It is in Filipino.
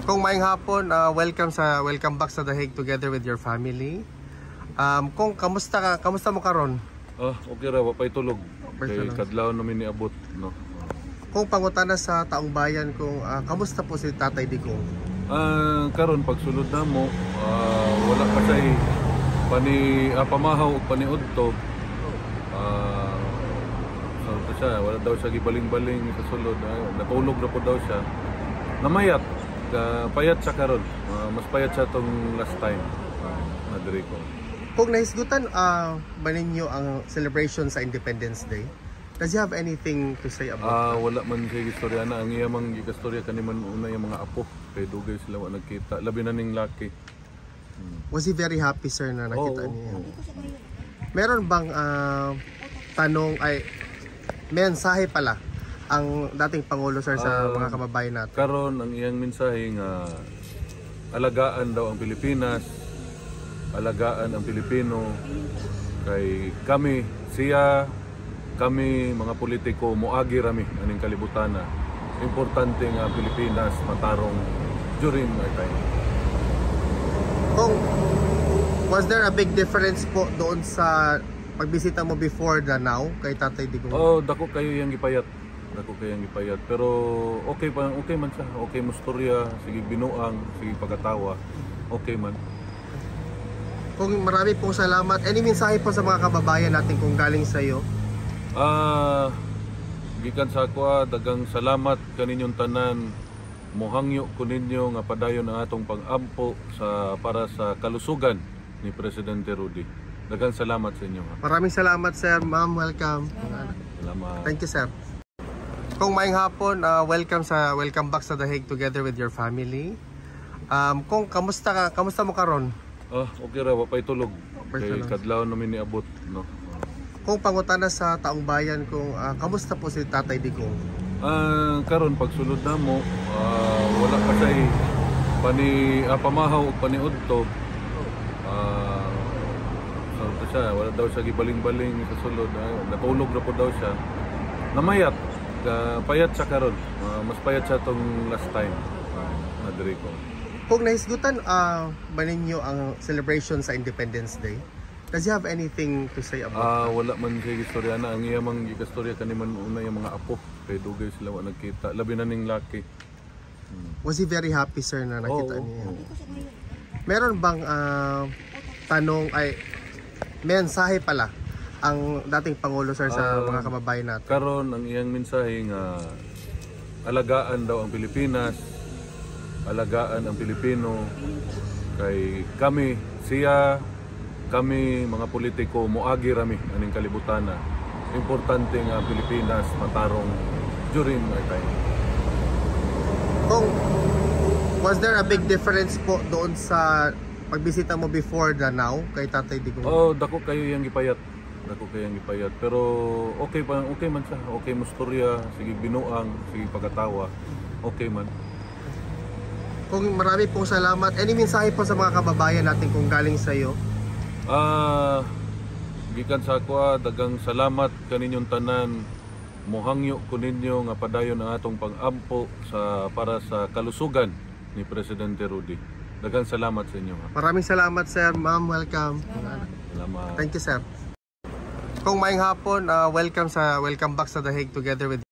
Kung maayong hapon, welcome back sa The Hague together with your family. Kung kamusta mo karon? Okay ra, wapay tulog. Kay kadlaw namin niabot, no. Kung pangutana sa taong bayan kung kamusta po si Tatay Digong? Karon pagsulod namo, wala pa say pamahaw ug paniudto. Wala daw siya gibaling-baling sa sulod. Natulog na po daw siya. Namayat. Payat siya karon. Mas payat siya tong last time. Adrico. Kung nahisgutan ba ninyo ang celebration sa Independence Day, does he have anything to say about Wala man siya istorya na. Ang iyamang istorya kaniman una yung mga apo. Kay dugay sila wa nagkita. Labi na ning laki. Was he very happy, sir, na nakita niya? Meron bang tanong mensahe pala ang dating Pangulo, sir, sa mga kababayan natin? Karon ang iyang mensahe nga alagaan daw ang Pilipinas, alagaan ang Pilipino, kay kami mga politiko moagi rami aning kalibutan na importante nga Pilipinas matarong during our time. Was there a big difference po doon sa pagbisita mo before the now kay Tatay Digong? Dako kayo yang gipayat. Pero okay man siya. Okay mo storya, sige binuang, sige pagkatawa. Okay man. Kung marami pong salamat. Any mensahe po sa mga kababayan natin kung galing sa iyo? Gikan sa ako, dagang salamat kaninyong tanan. Mohangyo ko ninyo nga padayon ang atong pag-ampo para sa kalusugan ni Presidente Rudy. Daghang salamat sa inyo. Maraming salamat, sir. Ma'am, welcome. Salamat. Thank you, sir. Kung maayong hapon, welcome back sa The Hague together with your family. Kung kamusta mo karon? Okay ra, wapay tulog. Kay kadlaw namin niabot, no. Kung pangutana sa taong bayan kung kamusta po si Tatay Digong? Karon pagsulod namo, wala pa say pamahaw ug paniudto. Wala daw siya gibaling-baling sa sulod. Natulog na po daw siya. Namayat. Payat siya karon. Mas payat siya tong last time. Adrico. Kung nahisgutan ba ninyo ang celebration sa Independence Day, does he have anything to say about Wala man siya istorya na. Ang iyamang istorya kaniman una yung mga apo. Kay dugay sila wa nagkita. Labi na ning laki. Was he very happy, sir, na nakita niya? Meron bang mensahe pala ang dating Pangulo, sir, sa mga kababayan natin? Karon ang iyang mensahe nga alagaan daw ang Pilipinas, alagaan ang Pilipino, kay kami mga politiko moagi rami aning kalibutan na importante nga ang Pilipinas matarong during our time. Was there a big difference po doon sa pagbisita mo before the now kay Tatay Digong? Dako kayo yang gipayat. Pero okay man siya. Okay mo storya, sige binuang, sige pagkatawa. Okay man. Kung marami pong salamat. Any mensahe po sa mga kababayan natin kung galing sa iyo? Gikan sa ako, dagang salamat kaninyong tanan. Mohangyo ko ninyo nga padayon ang atong pag-ampo para sa kalusugan ni Presidente Rudy. Daghang salamat sa inyo. Maraming salamat, sir. Ma'am, welcome. Salamat. Thank you, sir. Kung maayong hapon, welcome back sa The Hague together with